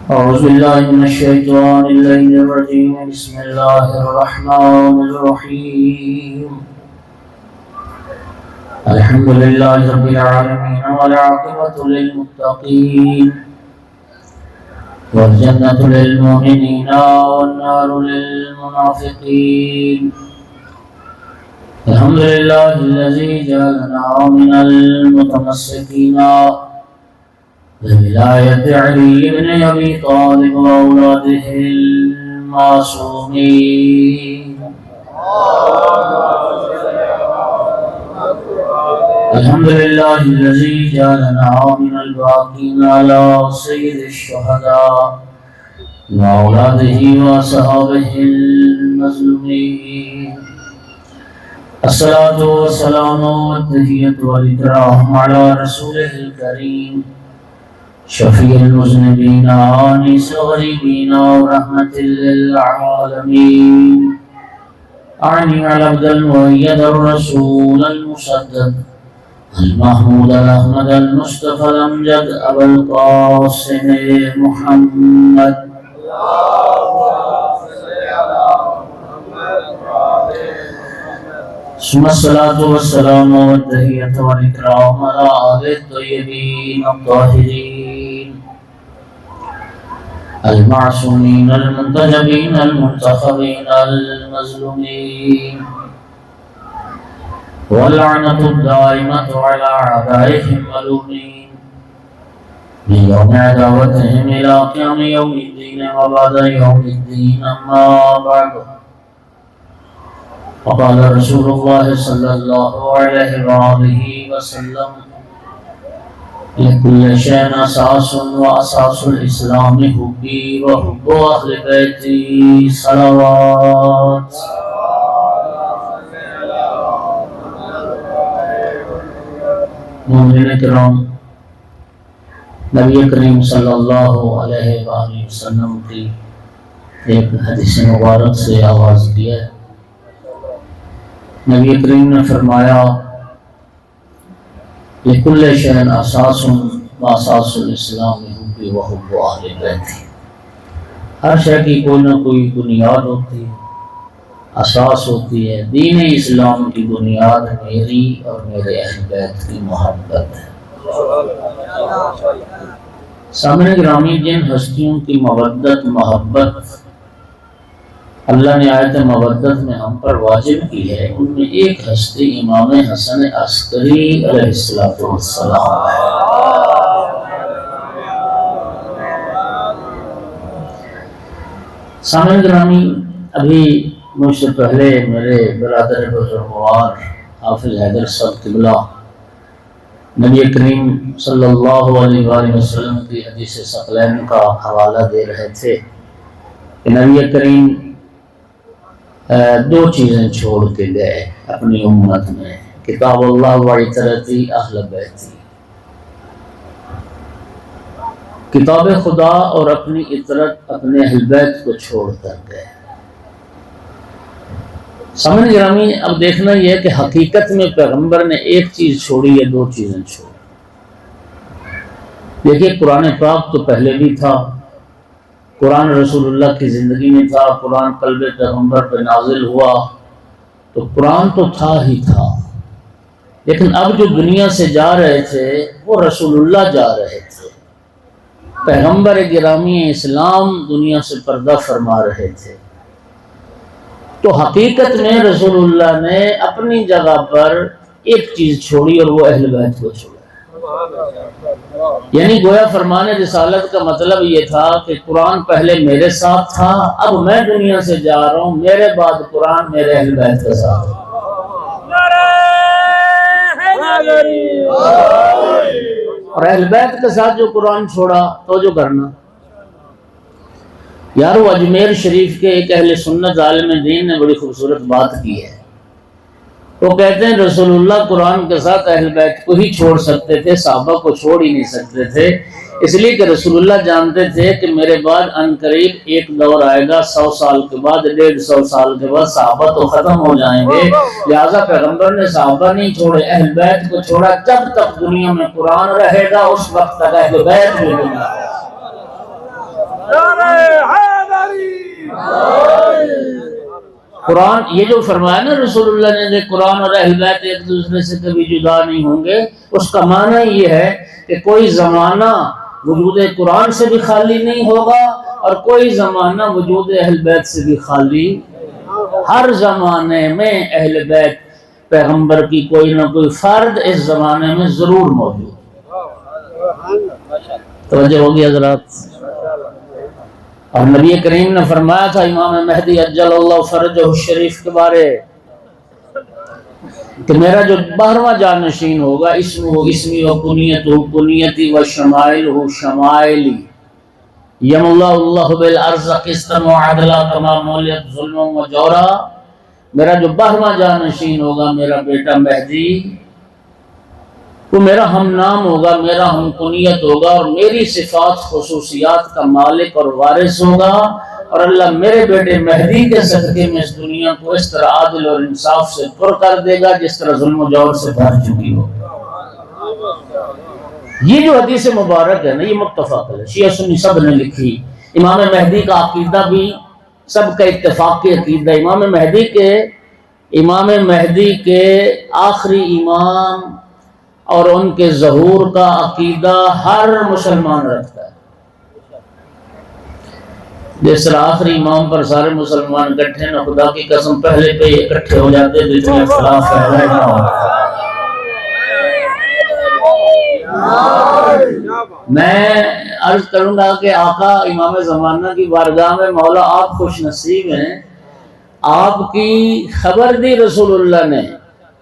أعوذ بالله من الشيطان اللعين الرجيم. بسم الله الرحمن الرحيم. الحمد لله رب العالمين والعاقبة للمتقين والجنة للمؤمنين والنار للمنافقين. الحمد لله الذي جعلنا من المتمسكين بولاية علي بن أبي طالب وأولاده المعصومين. الحمد لله الذي جعلنا من الباقين على سيد الشهداء وأولاده وأصحابه المظلومين. الصلاة والسلام والتحية والإكرام على رسوله الكريم شفيع المذنبين آنس الغريبين ورحمة للعالمين. أعني على عبد المؤيد الرسول المسدد المحمود الأحمد المصطفى الأمجد أبا القاسم محمد. ثم الصلاة والسلام والتحية والإكرام على آل الطيبين الطاهرين المعصومين المنتجبين المنتخبين المظلومين. واللعنة الدائمة على أعدائهم الملومين من يوم عداوتهم إلى قيام يوم الدين وبعد يوم الدين. أما بعد، وقال رسول الله صلى الله عليه وآله وسلم: لكل شيء أساس وأساس الإسلام حبي وحب أهل بيتي صلوات. مومنین کرام، نبی کریم صلی اللہ علیہ وآلہ وسلم کی ایک حدیث مبارک سے آغاز کیا ہے۔ نبی کریم نے فرمایا: لِكُلِّ شَيْءٍ أَسَاسٌ وَأَسَاسُ الْإِسْلَامِ حُبِّي وَحُبُّ أَهْلِ بَيْتِي۔ ہر شے کی کوئی نہ کوئی بنیاد ہوتی ہے، اساس ہوتی ہے۔ دین اسلام کی بنیاد میری اور میرے اہل بیت کی محبت ہے۔ سامنے گرامی، جن ہستیوں کی مودت محبت اللہ نے آیت مودت میں ہم پر واجب کی ہے، ان میں ایک ہستی امام حسن عسکری علیہ السلام ہے۔ سامنے گرامی، ابھی مجھ سے پہلے میرے برادر بزرگوار حافظ حیدر صاحب قبلہ نبی کریم صلی اللہ علیہ وآلہ وسلم کی حدیث ثقلین کا حوالہ دے رہے تھے کہ نبی کریم دو چیزیں چھوڑ کے گئے اپنی امت میں: کتاب اللہ و عطرتی اہل بیتی۔ کتاب خدا اور اپنی عطرت اپنے اہل بیت کو چھوڑ کر گئے۔ سامنے گرامی، اب دیکھنا یہ ہے کہ حقیقت میں پیغمبر نے ایک چیز چھوڑی ہے، دو چیزیں چھوڑی۔ دیکھیے، قرآن پاک تو پہلے بھی تھا، قرآن رسول اللہ کی زندگی میں تھا، قرآن قلب پیغمبر پہ نازل ہوا، تو قرآن تو تھا ہی تھا، لیکن اب جو دنیا سے جا رہے تھے وہ رسول اللہ جا رہے تھے۔ پیغمبر گرامی اسلام دنیا سے پردہ فرما رہے تھے، تو حقیقت میں رسول اللہ نے اپنی جگہ پر ایک چیز چھوڑی اور وہ اہل بیت کو چھوڑا۔ یعنی گویا فرمان رسالت کا مطلب یہ تھا کہ قرآن پہلے میرے ساتھ تھا، اب میں دنیا سے جا رہا ہوں، میرے بعد قرآن میرے اہل بیت کے ساتھ۔ اور اہل بیت کے ساتھ جو قرآن چھوڑا تو جو کرنا یارو، اجمیر شریف کے ایک اہل سنت عالم دین نے بڑی خوبصورت بات کی ہے۔ وہ کہتے ہیں رسول اللہ قرآن کے ساتھ اہل بیت کو ہی چھوڑ سکتے تھے، صحابہ کو چھوڑ ہی نہیں سکتے تھے، اس لیے کہ رسول اللہ جانتے تھے کہ میرے بعد ان قریب ایک دور آئے گا، 100 سال کے بعد، 150 سال کے بعد صحابہ تو ختم ہو جائیں گے، لہٰذا پیغمبر نے صحابہ نہیں چھوڑے، اہل بیت کو چھوڑا۔ جب تک دنیا میں قرآن رہے گا اس وقت تک اہل بیت بھی دنیا ہے۔ قرآن یہ جو فرمایا نا رسول اللہ نے کہ قرآن اور اہل بیت ایک دوسرے سے کبھی جدا نہیں ہوں گے، اس کا معنی یہ ہے کہ کوئی زمانہ وجود قرآن سے بھی خالی نہیں ہوگا اور کوئی زمانہ وجود اہل بیت سے بھی خالی۔ ہر زمانے میں اہل بیت پیغمبر کی کوئی نہ کوئی فرد اس زمانے میں ضرور موجود۔ توجہ ہوگی حضرات۔ اور نبی کریم نے فرمایا تھا امام مہدی عجل اللہ فرجہ الشریف کے بارے کہ میرا جو 12واں جانشین ہوگا اسمہ اسمی و کنیتہ کنیتی و شمائلہ شمائلی یم اللہ بالارض قسطا و عدلا کما مولیت ظلم و جورا۔ میرا جو 12واں جانشین ہوگا میرا بیٹا مہدی، وہ میرا ہم نام ہوگا، میرا ہم کنیت ہوگا اور میری صفات خصوصیات کا مالک اور وارث ہوگا، اور اللہ میرے بیٹے مہدی کے صدقے میں اس دنیا کو اس طرح عادل اور انصاف سے پر کر دے گا جس طرح ظلم و جور سے بھر چکی ہو۔ یہ جو حدیث مبارک ہے نا یہ متفق ہے، شیعہ سنی سب نے لکھی۔ امام مہدی کا عقیدہ بھی سب کا اتفاق کی عقیدہ۔ امام مہدی کے آخری امام اور ان کے ظہور کا عقیدہ ہر مسلمان رکھتا ہے۔ جس طرح آخری امام پر سارے مسلمان اکٹھے نہ، خدا کی قسم پہلے پہ اکٹھے ہو جاتے جس میں اختلاف نہ ہو۔ میں عرض کروں گا کہ آقا امام زمانہ کی بارگاہ میں مولا آپ خوش نصیب ہیں، آپ کی خبر دی رسول اللہ نے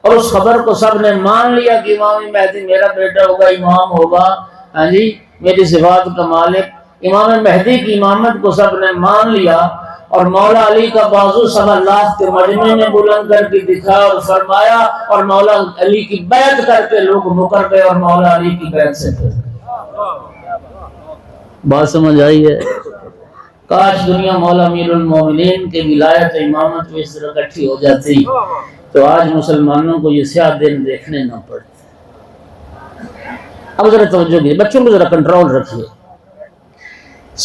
اور اس خبر کو سب نے مان لیا کہ امام مہدی میرا بیٹا ہوگا، امام ہوگا، ہاں جی میری صفات کا مالک۔ امام مہدی کی امامت کو سب نے مان لیا اور مولا علی کا بازو سوا لاکھ کے مجمع میں بلند کر کے دکھا اور فرمایا، اور مولا علی کی بیعت کر کے لوگ مکر گئے اور مولا علی کی بیعت سے پھر بات سمجھ آئی ہے؟ کاش دنیا مولا امیر المومنین کے ولایت امامت میں اس طرح اکٹھی ہو جاتی تو آج مسلمانوں کو یہ سیاہ دن دیکھنے نہ پڑتے۔ اب ذرا توجہ دیجیے، بچوں کو ذرا کنٹرول رکھیے،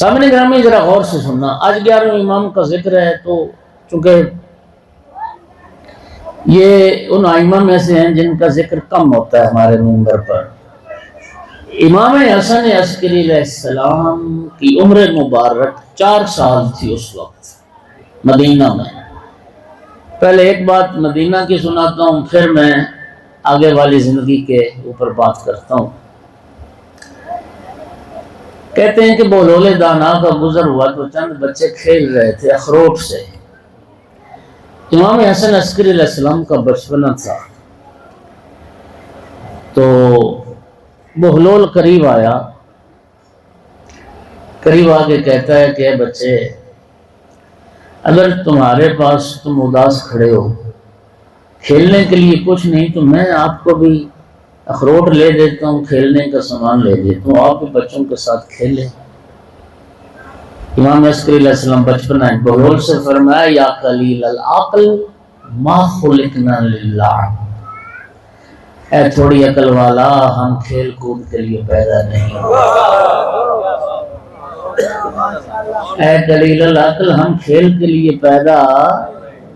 سامنے گرامی ذرا غور سے سننا۔ آج 11ویں امام کا ذکر ہے تو چونکہ یہ ان ائمہ میں سے ہیں جن کا ذکر کم ہوتا ہے ہمارے منبر پر۔ امام حسن عسکری علیہ السلام کی عمر مبارک 4 سال تھی اس وقت مدینہ میں۔ پہلے ایک بات مدینہ کی سناتا ہوں، پھر میں آگے والی زندگی کے اوپر بات کرتا ہوں۔ کہتے ہیں کہ بہلول دانا کا گزر ہوا تو چند بچے کھیل رہے تھے اخروٹ سے۔ امام حسن عسکری علیہ السلام کا بچپنا تھا تو بہلول قریب آیا، قریب آ کے کہتا ہے کہ اے بچے، اگر تمہارے پاس تم اداس کھڑے ہو، کھیلنے کے لیے کچھ نہیں تو میں آپ کو بھی اخروٹ لے دیتا ہوں، کھیلنے کا سامان لے دیتا ہوں، آپ بھی بچوں کے ساتھ کھیلیں۔ امام عسکری علیہ السلام بچپن ہے، بہلول سے فرمایا یا قلیل العقل ما خلقنا للہ، اے تھوڑی عقل والا، ہم کھیل کود کے لیے پیدا نہیں ہوئے۔ اے قلیل العقل، ہم کھیل کے لیے پیدا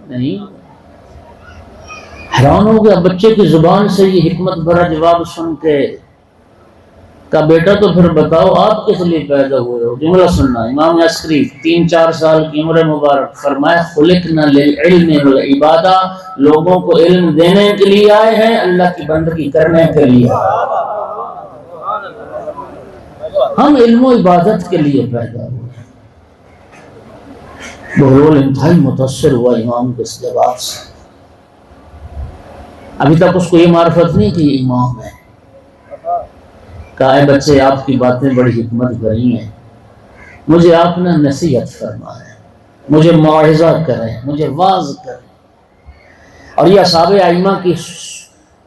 نہیں۔ حیران ہو گیا بچے کی زبان سے یہ حکمت بھرا جواب سن کے، کہا بیٹا تو پھر بتاؤ آپ کس لیے پیدا ہوئے ہو؟ جملہ سننا، امام عسکری 3-4 سال کی عمر مبارک، فرمایا خلقنا للعلم والعبادہ، لوگوں کو علم دینے کے لیے آئے ہیں، اللہ کی بندگی کرنے کے لیے۔ ہم علم و عبادت کے لیے پیدا ہوئے۔ بہلول انتہائی متاثر ہوا امام کے اس جواب سے۔ ابھی تک اس کو یہ معرفت نہیں کہ یہ امام ہے۔ کہا اے بچے، آپ کی باتیں بڑی حکمت بھری ہیں، مجھے آپ نے نصیحت فرمائے، مجھے موعظہ کریں، مجھے واعظ کریں۔ اور یہ اصحاب ائمہ کی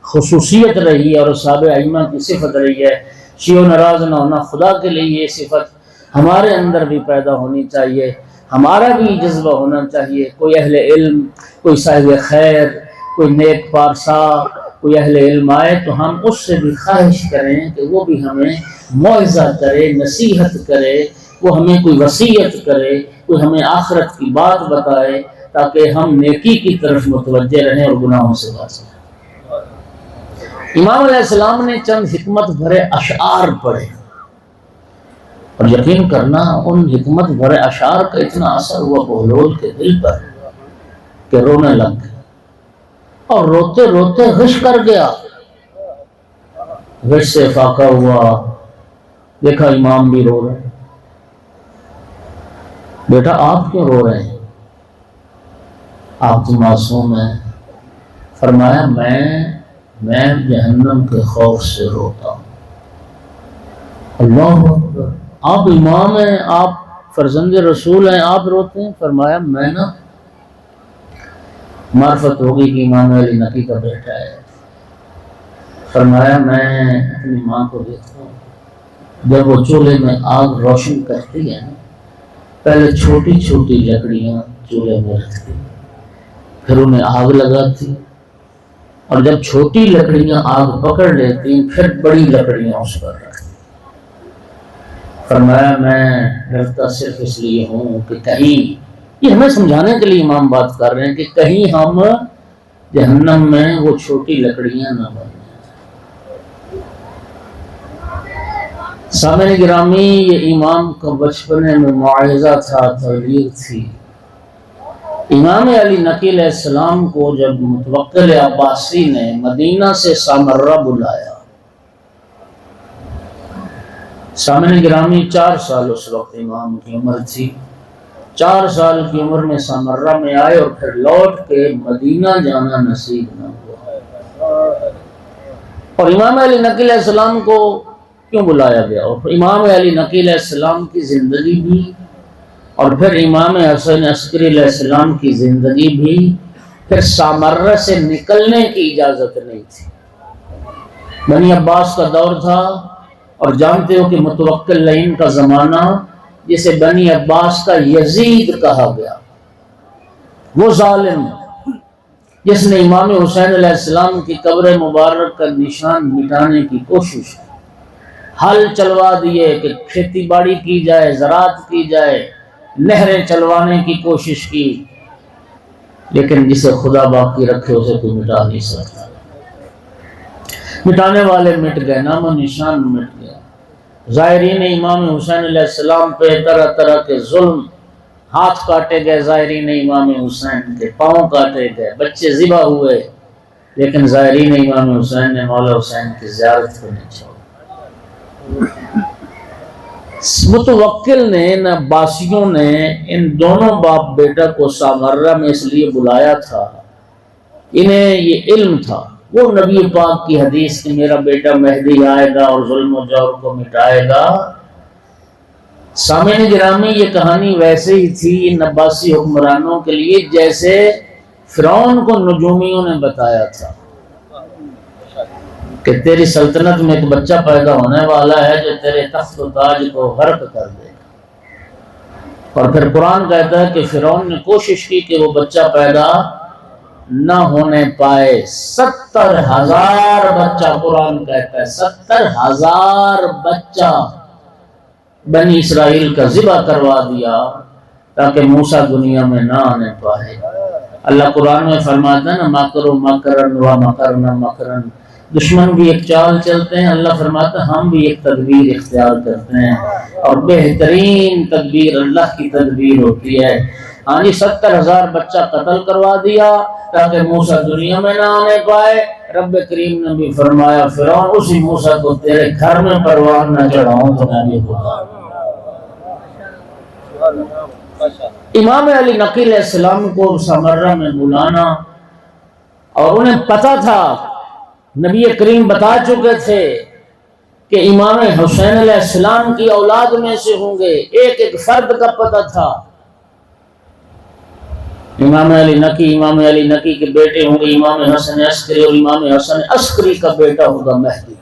خصوصیت رہی ہے اور اصحاب ائمہ کی صفت رہی ہے، شیع و ناراض نہ ہونا، خدا کے لیے یہ صفت ہمارے اندر بھی پیدا ہونی چاہیے، ہمارا بھی جذبہ ہونا چاہیے۔ کوئی اہل علم، کوئی صاحب خیر، کوئی نیک پارسا، کوئی اہل علم آئے تو ہم اس سے بھی خواہش کریں کہ وہ بھی ہمیں موعظہ کرے، نصیحت کرے، وہ ہمیں کوئی وصیت کرے، کوئی ہمیں آخرت کی بات بتائے تاکہ ہم نیکی کی طرف متوجہ رہیں اور گناہوں سے بچیں۔ امام علیہ السلام نے چند حکمت بھرے اشعار پڑھے، اور یقین کرنا ان حکمت بھرے اشعار کا اتنا اثر ہوا بہلول کے دل پر کہ رونے لگ گیا، اور روتے روتے غش کر گیا۔ غش سے فاقہ ہوا، دیکھا امام بھی رو رہے۔ بیٹا آپ کیوں رو رہے ہیں؟ آپ تو معصوم ہیں۔ فرمایا میں جہنم کے خوف سے روتا ہوں۔ اللہ اکبر، آپ امام ہیں، آپ فرزند رسول ہیں، آپ روتے ہیں؟ فرمایا میں نا، معرفت ہوگی کہ امام علی نقی کا بیٹا ہے۔ فرمایا میں اپنی ماں کو دیکھتا ہوں، جب وہ چولہے میں آگ روشن کرتی ہے، پہلے چھوٹی چھوٹی لکڑیاں چولہے میں رکھتی، پھر انہیں آگ لگاتی، اور جب چھوٹی لکڑیاں آگ پکڑ لیتی پھر بڑی لکڑیاں اس پر رکھتی۔ فرمایا میں ڈرتا صرف اس لیے ہوں کہ کہیں، یہ ہمیں سمجھانے کے لیے امام بات کر رہے ہیں، کہ کہیں ہم جہنم میں وہ چھوٹی لکڑیاں نہ بن جائیں۔ سامعین گرامی، یہ امام کا بچپنے میں معاہضہ تھا، تبلیغ تھی۔ امام علی نقی علیہ السلام کو جب متوکل عباسی نے مدینہ سے سامرہ بلایا، سامعین گرامی 4 سال اس وقت امام کی عمر تھی، 4 سال کی عمر میں سامرہ میں آئے اور پھر لوٹ کے مدینہ جانا نصیب نہ ہوا۔ اور امام علی نقی علیہ السلام کو کیوں بلایا گیا؟ اور امام علی نقی علیہ السلام کی زندگی بھی، اور پھر امام حسن عسکری علیہ السلام کی زندگی بھی، پھر سامرہ سے نکلنے کی اجازت نہیں تھی۔ بنی عباس کا دور تھا، اور جانتے ہو کہ متوکل لعین کا زمانہ، جسے بنی عباس کا یزید کہا گیا، وہ ظالم جس نے امام حسین علیہ السلام کی قبر مبارک کا نشان مٹانے کی کوشش کی، حل چلوا دیے کہ کھیتی باڑی کی جائے، زراعت کی جائے، نہریں چلوانے کی کوشش کی، لیکن جسے خدا باقی رکھے اسے کوئی مٹا نہیں سکتا۔ مٹانے والے مٹ گئے، نام و نشان مٹ گیا۔ زائرین امام حسین علیہ السلام پہ طرح طرح کے ظلم، ہاتھ کاٹے گئے زائرین امام حسین کے، پاؤں کاٹے گئے، بچے ذبح ہوئے، لیکن زائرین امام حسین نے مولا حسین کی زیارت کو نہیں چھوڑا۔ متوکل نے، عباسیوں نے ان دونوں باپ بیٹا کو سامرہ میں اس لیے بلایا تھا، انہیں یہ علم تھا، وہ نبی پاک کی حدیث کہ میرا بیٹا مہدی آئے گا اور ظلم و جور کو مٹائے گا۔ سامعین گرامی، یہ کہانی ویسے ہی تھی ان عباسی حکمرانوں کے لیے جیسے فرعون کو نجومیوں نے بتایا تھا کہ تیری سلطنت میں ایک بچہ پیدا ہونے والا ہے جو تیرے تخت و تاج کو غرق کر دے گا۔ اور پھر قرآن کہتا ہے کہ فرعون نے کوشش کی کہ وہ بچہ پیدا نہ ہونے پائے۔ 70,000 بچہ، قرآن کہتا ہے 70,000 بچہ بنی اسرائیل کا ذبح کروا دیا تاکہ موسیٰ دنیا میں نہ آنے پائے۔ اللہ قرآن میں فرماتا ہے نا، مَكَرُوا مَكْرًا وَمَكَرْنَا مَكْرًا، دشمن بھی ایک چال چلتے ہیں، اللہ فرماتا ہے ہم بھی ایک تدبیر اختیار کرتے ہیں، اور بہترین تدبیر اللہ کی تدبیر ہوتی ہے۔ ہاں جی، 70,000 بچہ قتل کروا دیا تاکہ موسیٰ دنیا میں نہ آنے پائے۔ رب کریم نے بھی فرمایا فرعون اسی موسیٰ کو تیرے گھر میں پروان نہ چڑھاؤں تو میں بھی خدا۔ امام علی نقی علیہ السلام کو سامرہ میں بلانا، اور انہیں پتا تھا، نبی کریم بتا چکے تھے کہ امام حسین علیہ السلام کی اولاد میں سے ہوں گے، ایک ایک فرد کا پتہ تھا۔ امام علی نقی کے بیٹے ہوں گے امام حسن عسکری، اور امام حسن عسکری کا بیٹا ہوگا مہدی۔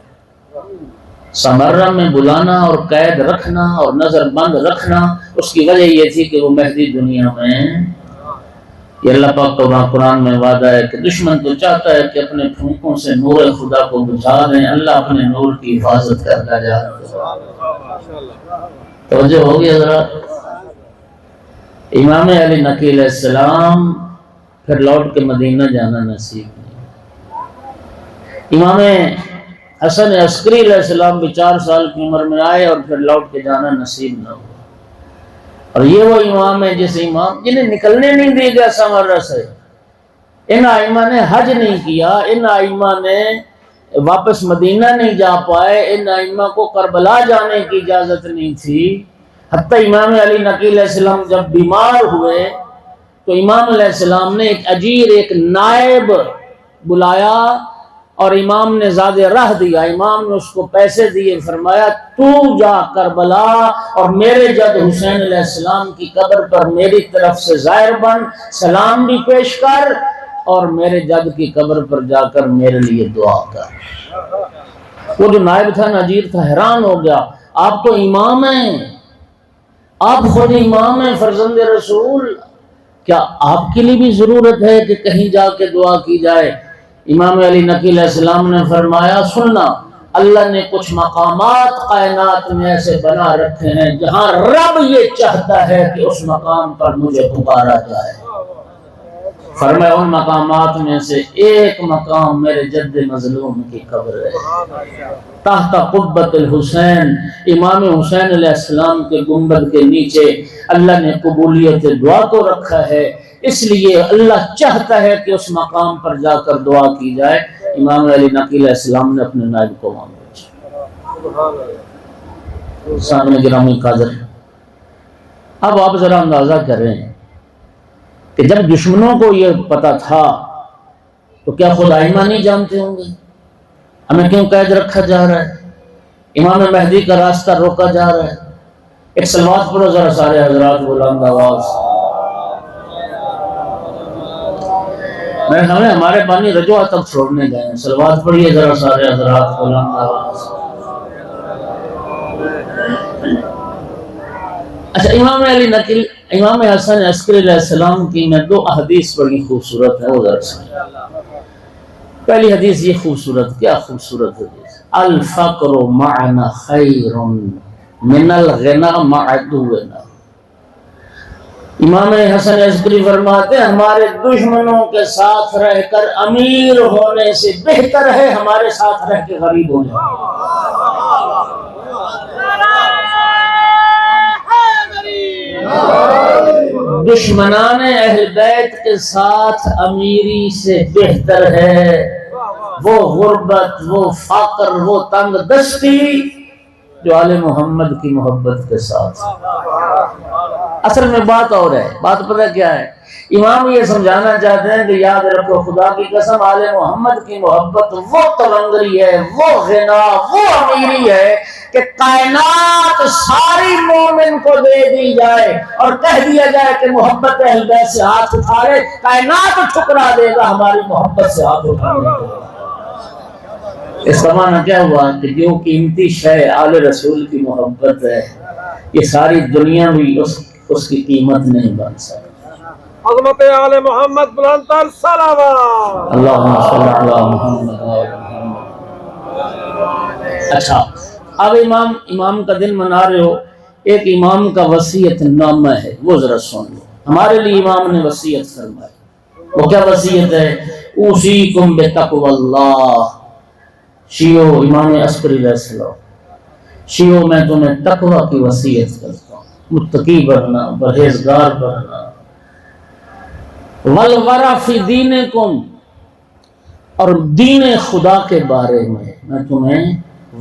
سامرہ میں بلانا اور قید رکھنا اور نظر بند رکھنا، اس کی وجہ یہ تھی کہ وہ مہدی دنیا میں، یہ اللہ پاک کا قرآن میں وعدہ ہے کہ دشمن تو چاہتا ہے کہ اپنے پھونکوں سے نور خدا کو بجھا دیں، اللہ اپنے نور کی حفاظت کرتا جا رہا ہے۔ توجہ ہوگی حضرات؟ امام علی نقی علیہ السلام پھر لوٹ کے مدینہ جانا نصیب نہیں۔ امام حسن عسکری علیہ السلام بھی 4 سال کی عمر میں آئے اور پھر لوٹ کے جانا نصیب نہ ہوا۔ اور یہ وہ امام ہے جنہیں نکلنے نہیں دیا گیا سمرہ سے۔ ان ائمہ نے حج نہیں کیا، ان ائمہ نے واپس مدینہ نہیں جا پائے، ان ائمہ کو کربلا جانے کی اجازت نہیں تھی۔ حتیٰ امام علی نقی علیہ السلام جب بیمار ہوئے تو امام علیہ السلام نے ایک اجیر، ایک نائب بلایا اور امام نے زاد راہ دیا۔ امام نے اس کو پیسے دیے، فرمایا تو جا کربلا اور میرے جد حسین علیہ السلام کی قبر پر میری طرف سے ظاہر بن، سلام بھی پیش کر اور میرے جد کی قبر پر جا کر میرے لیے دعا کر۔ وہ جو نائب تھا، نجیر تھا، حیران ہو گیا، آپ تو امام ہیں، آپ خود امام ہیں، فرزند رسول، کیا آپ کے لیے بھی ضرورت ہے کہ کہیں جا کے دعا کی جائے؟ امام علی نقی علیہ السلام نے فرمایا سننا، اللہ نے کچھ مقامات کائنات میں ایسے بنا رکھے ہیں جہاں رب یہ چاہتا ہے کہ اس مقام پر مجھے پکارا جائے۔ فرمایا ان مقامات میں سے ایک مقام میرے جد مظلوم کی قبر ہے، تحت قبۃ الحسین، امام حسین علیہ السلام کے گنبد کے نیچے اللہ نے قبولیت دعا کو رکھا ہے، اس لیے اللہ چاہتا ہے کہ اس مقام پر جا کر دعا کی جائے۔ امام علی نقی علیہ السلام نے اپنے نائب کو وہاں بھیجا۔ سامنے گرامی قادر، اب آپ ذرا اندازہ کریں کہ جب دشمنوں کو یہ پتا تھا تو کیا خود ائمہ نہیں جانتے ہوں گے ہمیں کیوں قید رکھا جا رہا ہے، امام مہدی کا راستہ روکا جا رہا ہے؟ ایک صلوات پڑھو ذرا سارے حضرات بلند آواز۔ ہمیں ہمارے پانی رجوع تک چھوڑنے گئے ہیں، صلوات پڑھیے ذرا سارے حضرات بلند آواز۔ اچھا، امام حسن عسکری علیہ السلام کی میں 2 احادیث بڑی خوبصورت ہیں، وہ ذرا سنیں۔ پہلی حدیث یہ خوبصورت، کیا خوبصورت حدیث، الفقر معنا خیر من الغنا مع عدونا۔ امام حسن عسکری فرماتے ہیں ہمارے دشمنوں کے ساتھ رہ کر امیر ہونے سے بہتر ہے ہمارے ساتھ رہ کے غریب ہو جائے۔ دشمنان اہل بیت کے ساتھ امیری سے بہتر ہے وہ غربت، وہ فقر، وہ تنگ دستی جو آل محمد کی محبت کے ساتھ۔ اصل میں بات اور ہے، بات پتہ کیا ہے؟ امام یہ سمجھانا چاہتے ہیں کہ یاد رکھو، خدا کی قسم آل محمد کی محبت وہ تلنگری ہے، وہ غنا، وہ امیری ہے کہ کائنات ساری مومن کو دے دی جائے اور کہہ دیا جائے کہ محبت اہل بیت سے ہاتھ اٹھا لے، کائنات ٹھکرا دے گا ہماری محبت سے ہاتھ اٹھا لے۔ اس زمانہ کیا ہوا کہ جو قیمتی شے آل رسول کی محبت ہے، یہ ساری دنیا بھی اس کی قیمت نہیں بن سکتی۔ عظمت آل محمد بلند تر صلوات۔ اللہم صلی علی محمد و آل محمد۔ اچھا، اب امام کا دن منا رہے ہو، ایک امام کا وصیت نامہ ہے، وہ ذرا سن لو۔ ہمارے لیے امام نے وصیت فرمائی، وہ کیا وصیت ہے؟ اوصیکم بتقوی اللہ۔ شیعو، امام عسکری علیہ السلام، شیعو میں تمہیں تقوی کی وصیت کرتا ہوں، متقی بننا، پرہیزگار بننا۔ والورع فی دینکم، اور دین خدا کے بارے میں تمہیں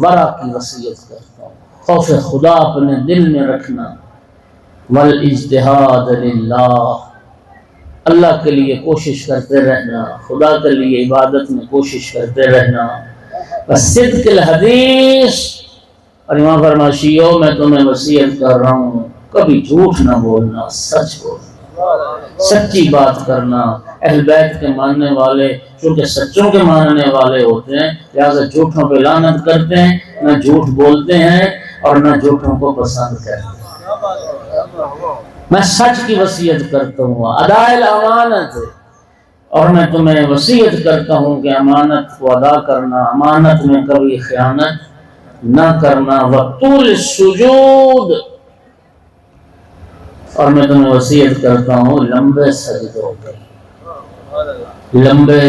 ورع کی وصیت کرتا ہوں، خوف خدا اپنے دل میں رکھنا۔ والاجتہاد للہ، اللہ کے لیے کوشش کرتے رہنا، خدا کے لیے عبادت میں کوشش کرتے رہنا۔ صدق الحدیث، اور امام فرمایا شیعو میں تمہیں وصیت کر رہا ہوں کبھی جھوٹ نہ بولنا، سچ بولنا، سچی بات کرنا۔ اہل بیت کے ماننے والے چونکہ سچوں کے ماننے والے ہوتے ہیں، لہذا جھوٹوں پہ لعنت کرتے ہیں، نہ جھوٹ بولتے ہیں اور نہ جھوٹوں کو پسند کرتے ہیں۔ میں سچ کی وصیت کرتا ہوں، ادائے الامانت، اور میں تمہیں وصیت کرتا ہوں کہ امانت کو ادا کرنا، امانت میں کبھی خیانت نہ کرنا۔ وطول السجود، اور میں تمہیں وصیت کرتا ہوں لمبے سجدوں کے، لمبے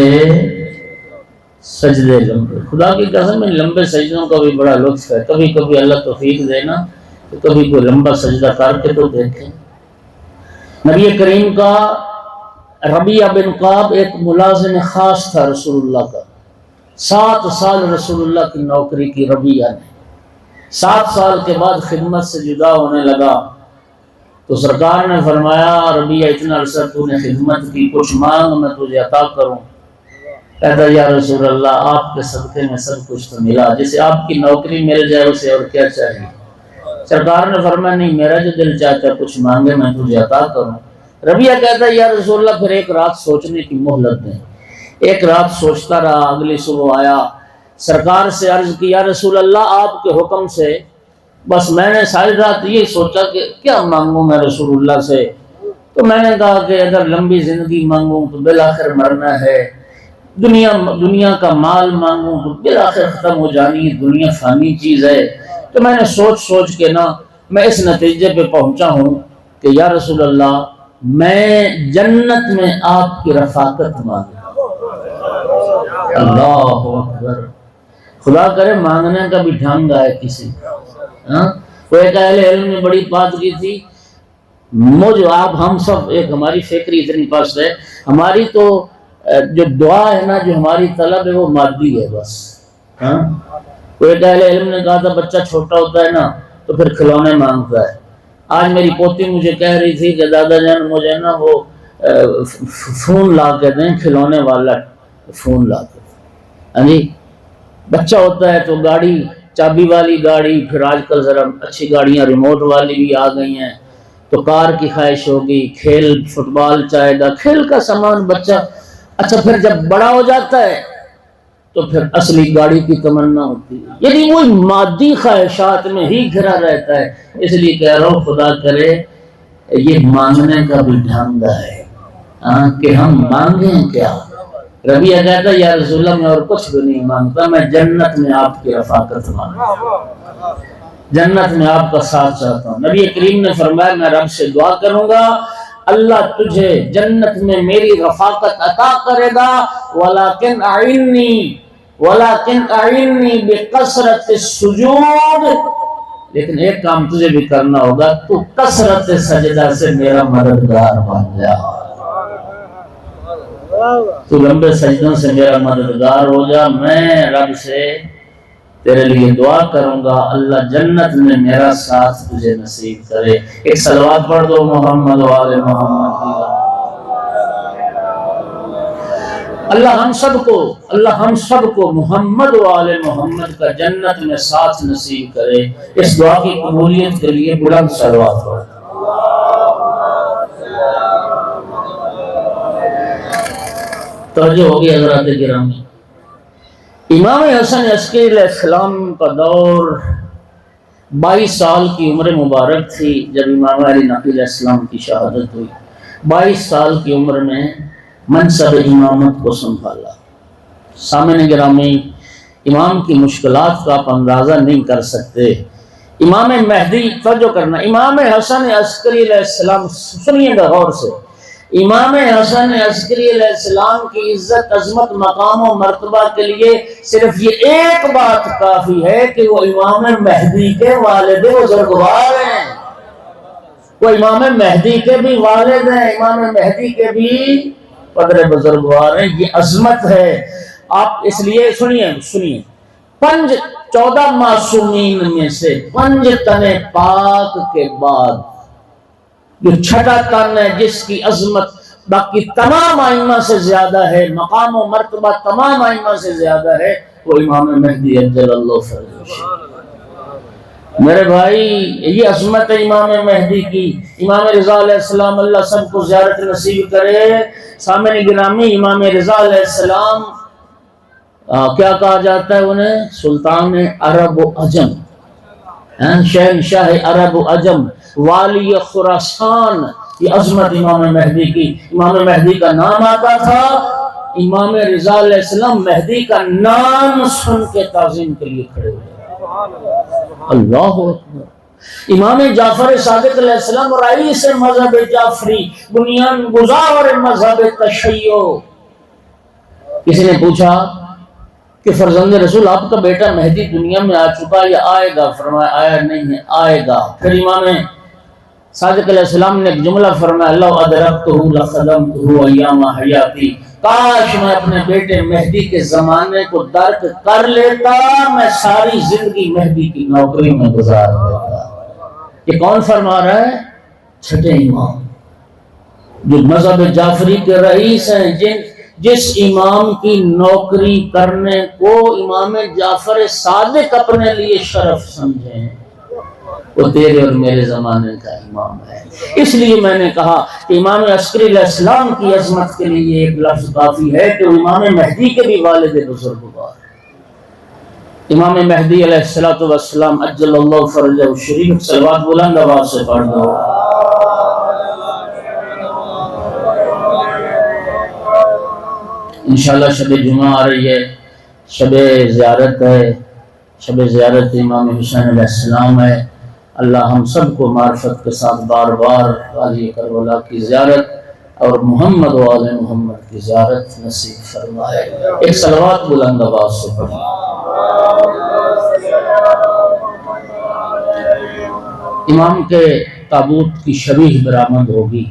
سجدے، لمبے، خدا کی قسم میں لمبے سجدوں کا بھی بڑا لطف ہے۔ کبھی کبھی اللہ توفیق دینا تو کبھی کوئی لمبا سجدہ کر کے تو دیکھیں۔ نبی کریم کا ربیعہ بن کعب ایک ملازم خاص تھا رسول اللہ کا، 7 سال رسول اللہ کی نوکری کی ربیعہ نے۔ 7 سال کے بعد خدمت سے جدا ہونے لگا تو سرکار نے فرمایا ربیعہ اتنا عرصہ تو نے خدمت کی، کچھ مانگ میں تجھے عطا کروں۔ کہتا یا رسول اللہ آپ کے صدقے میں سب کچھ تو ملا، جسے آپ کی نوکری مل جائے اسے اور کیا چاہیے؟ سرکار نے فرمایا نہیں، میرا جو دل چاہتا ہے کچھ مانگے میں تجھے عطا کروں۔ ربیعہ کہتا ہے یا رسول اللہ پھر ایک رات سوچنے کی مہلت دیں۔ ایک رات سوچتا رہا، اگلی صبح آیا، سرکار سے عرض کی یا رسول اللہ آپ کے حکم سے بس میں نے ساری رات یہ سوچا کہ کیا مانگوں میں رسول اللہ سے، تو میں نے کہا کہ اگر لمبی زندگی مانگوں تو بالآخر مرنا ہے، دنیا کا مال مانگوں تو بالآخر ختم ہو جانی ہے، دنیا فانی چیز ہے۔ تو میں نے سوچ کے نا میں اس نتیجے پہ پہنچا ہوں کہ یا رسول اللہ میں جنت میں آپ کی رفاقت مانگتا ہوں۔ اللہ اکبر، خدا کرے مانگنے کا بھی ڈھنگ آئے کسی ہاں۔ وہ ایک اہل علم نے بڑی بات کی تھی، مجھے آپ ہم سب ایک ہماری فکری اتنی پست ہے، ہماری تو جو دعا ہے نا، جو ہماری طلب ہے وہ مادی ہے بس ہاں۔ وہ ایک اہل علم نے کہا تھا بچہ چھوٹا ہوتا ہے نا تو پھر کھلونے مانگتا ہے۔ آج میری پوتی مجھے کہہ رہی تھی کہ دادا جان مجھے نا وہ فون لا کے دیں، کھلونے والا فون لا کے دیں۔ ہاں جی، بچہ ہوتا ہے تو گاڑی، چابی والی گاڑی، پھر آج کل ذرا اچھی گاڑیاں ریموٹ والی بھی آ گئی ہیں، تو کار کی خواہش ہوگی، کھیل فٹ بال چاہے گا، کھیل کا سامان بچہ۔ اچھا پھر جب بڑا ہو جاتا ہے تو پھر اصلی گاڑی کی تمنا ہوتی ہے، یعنی وہ مادی خواہشات میں ہی گھرا رہتا ہے۔ اس لیے کہہ رہا ہوں خدا کرے یہ مانگنے کا بھی ڈھنگ ہے کہ ہم مانگیں کیا۔ ربیعہ کہتا ہے یا رسول اللہ میں اور کچھ بھی نہیں مانگتا، میں جنت میں آپ کی رفاقت مانگتا ہوں، جنت میں آپ کا ساتھ چاہتا ہوں۔ نبی کریم نے فرمایا میں رب سے دعا کروں گا اللہ تجھے جنت میں میری رفاقت عطا کرے گا، ولیکن اعنی بکثرت السجود، لیکن ایک کام تجھے بھی کرنا ہوگا، تو کثرت سجدہ سے میرا مددگار بن جا، تو لمبے سجدوں سے میرا مددگار ہو جا۔ میں رب سے تیرے لیے دعا کروں گا اللہ جنت میں میرا ساتھ تجھے نصیب کرے۔ ایک صلوات پڑھ دو محمد و آل محمد۔ اللہ ہم سب کو محمد و آل محمد کا جنت میں ساتھ نصیب کرے۔ اس دعا کی قبولیت کے لیے بلند صلوات پڑھ دو۔ توجہ ہوگی حضرات گرامی، امام حسن عسکری علیہ السلام کا دور 22 سال کی عمر مبارک تھی جب امام علی نقی علیہ السلام کی شہادت ہوئی۔ 22 سال کی عمر میں منصب امامت کو سنبھالا۔ سامعین گرامی، امام کی مشکلات کا آپ اندازہ نہیں کر سکتے۔ امام مہدی، توجہ کرنا، امام حسن عسکری علیہ السلام، سنیے گا غور سے، امام حسن عسکری علیہ السلام کی عزت، عظمت، مقام و مرتبہ کے لیے صرف یہ ایک بات کافی ہے کہ وہ امام مہدی کے والد بزرگوار ہیں۔ وہ امام مہدی کے بھی والد ہیں، امام مہدی کے بھی قدر بزرگوار ہیں۔ یہ عظمت ہے۔ آپ اس لیے سنیے 14 معصومین میں سے 5 تن پاک کے بعد جو چھٹا تن ہے جس کی عظمت باقی تمام ائمہ سے زیادہ ہے، مقام و مرتبہ تمام ائمہ سے زیادہ ہے، وہ امام مہدی اجل اللہ فرجہ۔ میرے بھائی یہ عظمت ہے امام مہدی کی۔ امام رضا علیہ السلام، اللہ سب کو زیارت نصیب کرے۔ سامعین گرامی، امام رضا علیہ السلام کیا کہا جاتا ہے انہیں؟ سلطان عرب و عجم، شہنشاہ عرب و عجم، والی خراسان۔ یہ عظمت امام مہدی کی۔ امام مہدی کا نام آتا تھا، امام رضا علیہ السلام مہدی کا نام سن کے تعظیم کے لیے کھڑے ہوئے۔ اللہ اکبر۔ امام جعفر صادق علیہ السلام رئیس مذہب جعفری، بنیان گزار مذہب تشیع۔ کسی نے پوچھا کہ فرزند رسول آپ کا بیٹا مہدی دنیا میں آ چکا یا آئے گا؟ فرمایا آیا نہیں ہے، آئے گا۔ پھر امام صادق علیہ السلام نے ایک جملہ فرمایا لو ادرکتہ لخدمتہ ایام حیاتی، کاش میں اپنے بیٹے مہدی کے زمانے کو درک کر لیتا، میں ساری زندگی مہدی کی نوکری میں گزار دیتا۔ یہ کون فرما رہا ہے؟ چھٹے امام جو مذہب جعفری کے رئیس ہیں، جس امام کی نوکری کرنے کو امام جعفر صادق اپنے لیے شرف سمجھیں، وہ تیرے اور میرے زمانے کا امام ہے۔ اس لیے میں نے کہا کہ امام عسکری علیہ السلام کی عظمت کے لیے ایک لفظ کافی ہے کہ وہ امام مہدی کے بھی والد بزرگوار۔ امام مہدی علیہ السلام عجل اللہ فرجہ الشریف، صلوات بلند آواز سے پڑھ دو۔ انشاءاللہ شب جمعہ آ رہی ہے، شب زیارت ہے، شب زیارت امام حسین علیہ السلام ہے۔ اللہ ہم سب کو معرفت کے ساتھ بار بار غازی کربلا کی زیارت اور محمد و آل محمد کی زیارت نصیب فرمائے۔ ایک صلوات بلند آواز سے پڑھیں۔ امام کے تابوت کی شبیہ برآمد ہوگی۔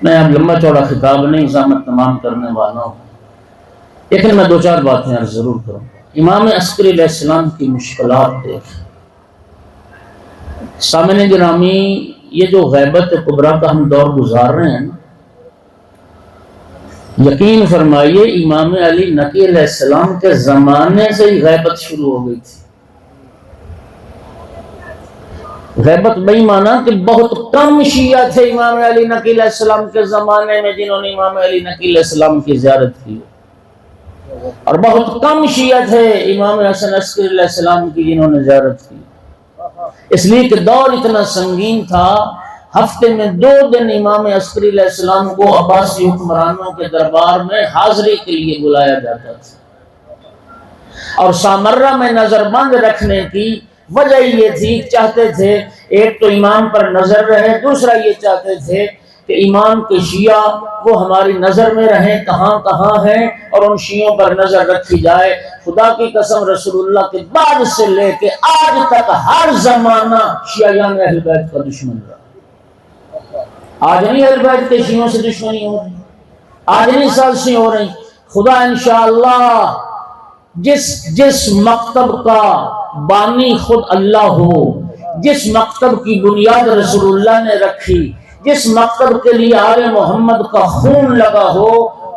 میں اب لمبا چوڑا خطاب نہیں، زحمت تمام کرنے والا ہوں، لیکن میں دو چار باتیں عرض ضرور کروں گا۔ امام عسکری علیہ السلام کی مشکلات دیکھ۔ سامعین گرامی، یہ جو غیبت کبریٰ کا ہم دور گزار رہے ہیں، یقین فرمائیے امام علی نقی علیہ السلام کے زمانے سے ہی غیبت شروع ہو گئی تھی۔ غیبت بئی مانا کہ بہت کم شیعہ تھے امام علی نقی علیہ السلام کے زمانے میں جنہوں نے امام علی نقی علیہ السلام کی زیارت کی، اور بہت کم شیعہ تھے امام حسن عسکری علیہ السلام کی جنہوں نے زیارت کی۔ اس لیے کہ دور اتنا سنگین تھا، ہفتے میں 2 دن امام عسکری علیہ السلام کو عباسی حکمرانوں کے دربار میں حاضری کے لیے بلایا جاتا تھا، اور سامرہ میں نظر بند رکھنے کی وجہ یہ تھی، چاہتے تھے ایک تو امام پر نظر رہے، دوسرا یہ چاہتے تھے کہ امام کے شیعہ وہ ہماری نظر میں رہیں کہاں کہاں ہیں، اور ان شیعوں پر نظر رکھی جائے۔ خدا کی قسم رسول اللہ کے بعد سے لے کے آج تک ہر زمانہ شیعیان اہل بیت کا دشمن رہا۔ آج نہیں اہل بیت کے شیعوں سے دشمنی ہو رہی، آج نہیں سازشیں ہو رہی۔ خدا انشاءاللہ جس مکتب کا بانی خود اللہ ہو، جس مکتب کی بنیاد رسول اللہ نے رکھی، جس مکتب کے لیے آل محمد کا خون لگا ہو،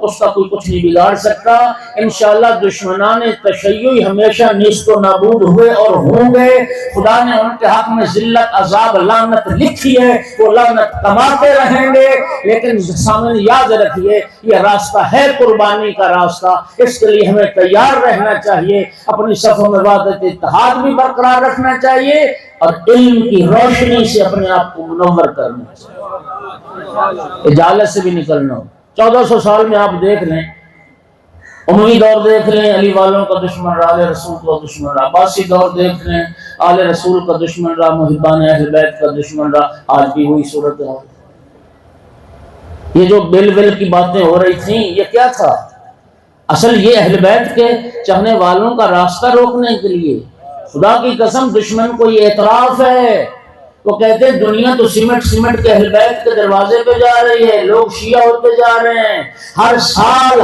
اس کا کوئی کچھ نہیں بگاڑ سکتا۔ انشاءاللہ دشمنان تشیع ہمیشہ نیست و نابود ہوئے اور ہوں گے۔ خدا نے ان کے حق میں ذلت، عذاب، لعنت لکھی ہے، وہ لعنت کماتے رہیں گے، لیکن سامنے یاد رکھیے یہ راستہ ہے قربانی کا راستہ، اس کے لیے ہمیں تیار رہنا چاہیے، اپنی صفوں میں وحدت اتحاد بھی برقرار رکھنا چاہیے، اور علم کی روشنی سے اپنے آپ کو منور کرنا چاہیے، اجالت سے بھی نکلنا ہو۔ 1400 سال میں آپ دیکھ لیں، اموی دور دیکھ لیں، علی والوں کا دشمن رہا، آل رسول کا دشمن رہا، عباسی دور دیکھ لیں، آل رسول کا دشمن رہا، محبان اہل بیت کا دشمن رہا، آج بھی وہی صورت ہے۔ یہ جو بل کی باتیں ہو رہی تھیں، یہ کیا تھا؟ اصل یہ اہل بیت کے چاہنے والوں کا راستہ روکنے کے لیے۔ خدا کی قسم دشمن کو یہ اعتراف ہے، وہ کہتے ہیں دنیا تو سیمٹ کے اہل بیت کے دروازے پہ جا رہی ہے، لوگ شیعہ ہوتے جا رہے ہیں، ہر سال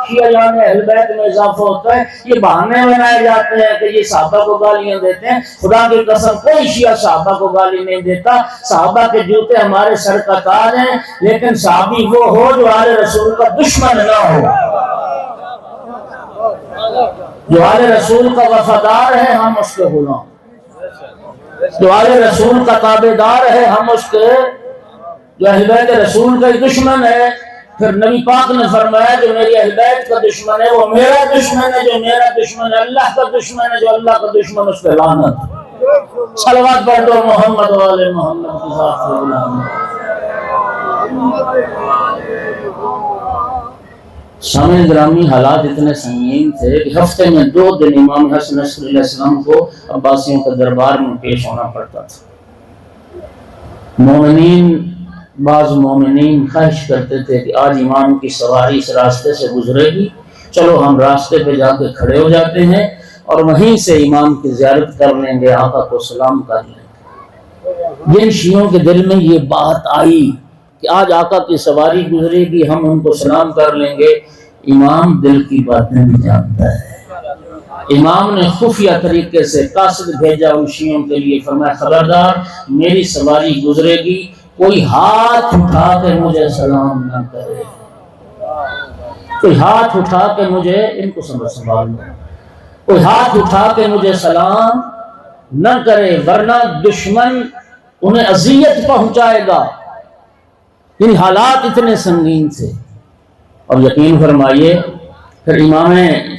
شیعہ جانے اہل بیت میں اضافہ ہوتا ہے۔ یہ بہانے بنائے جاتے ہیں کہ یہ صحابہ کو گالیاں دیتے ہیں۔ خدا کی قسم کوئی شیعہ صحابہ کو گالی نہیں دیتا، صحابہ کے جوتے ہمارے سر کا تاج ہیں، لیکن صحابی وہ ہو جو آل رسول کا دشمن نہ ہو، جو آل رسول کا وفادار ہے، ہم اس کے غلام، جو آل رسول کا تابعدار ہے، ہم اس کے، جو اہل بیت رسول کا دشمن ہے۔ پھر نبی پاک نے فرمایا جو میری اہل بیت کا دشمن ہے وہ میرا دشمن ہے، جو میرا دشمن ہے اللہ کا دشمن ہے، جو اللہ کا دشمن اس پہ لعنت۔ صلوات پڑھ دو محمد و آل محمد کی ذات۔ سامعین گرامی، حالات اتنے سنگین تھے کہ ہفتے میں 2 دن امام حسن عسکری علیہ السلام کو عباسیوں کے دربار میں پیش ہونا پڑتا تھا۔ بعض مومنین خواہش کرتے تھے کہ آج امام کی سواری اس راستے سے گزرے گی، چلو ہم راستے پہ جا کے کھڑے ہو جاتے ہیں اور وہیں سے امام کی زیارت کر لیں گے، آقا کو سلام کر لیں گے۔ جن شیعوں کے دل میں یہ بات آئی کہ آج آقا کی سواری گزرے گی، ہم ان کو سلام کر لیں گے، امام دل کی باتیں بھی جانتا ہے۔ امام نے خفیہ طریقے سے قاصد بھیجا ان شیعوں کے لیے، فرمایا خبردار میری سواری گزرے گی، کوئی ہاتھ اٹھا کے مجھے سلام نہ کرے، کوئی ہاتھ اٹھا کے مجھے، ان کو سنبھال لو، کوئی ہاتھ اٹھا کے مجھے سلام نہ کرے ورنہ دشمن انہیں اذیت پہنچائے گا۔ یعنی حالات اتنے سنگین تھے۔ اور یقین فرمائیے پھر امام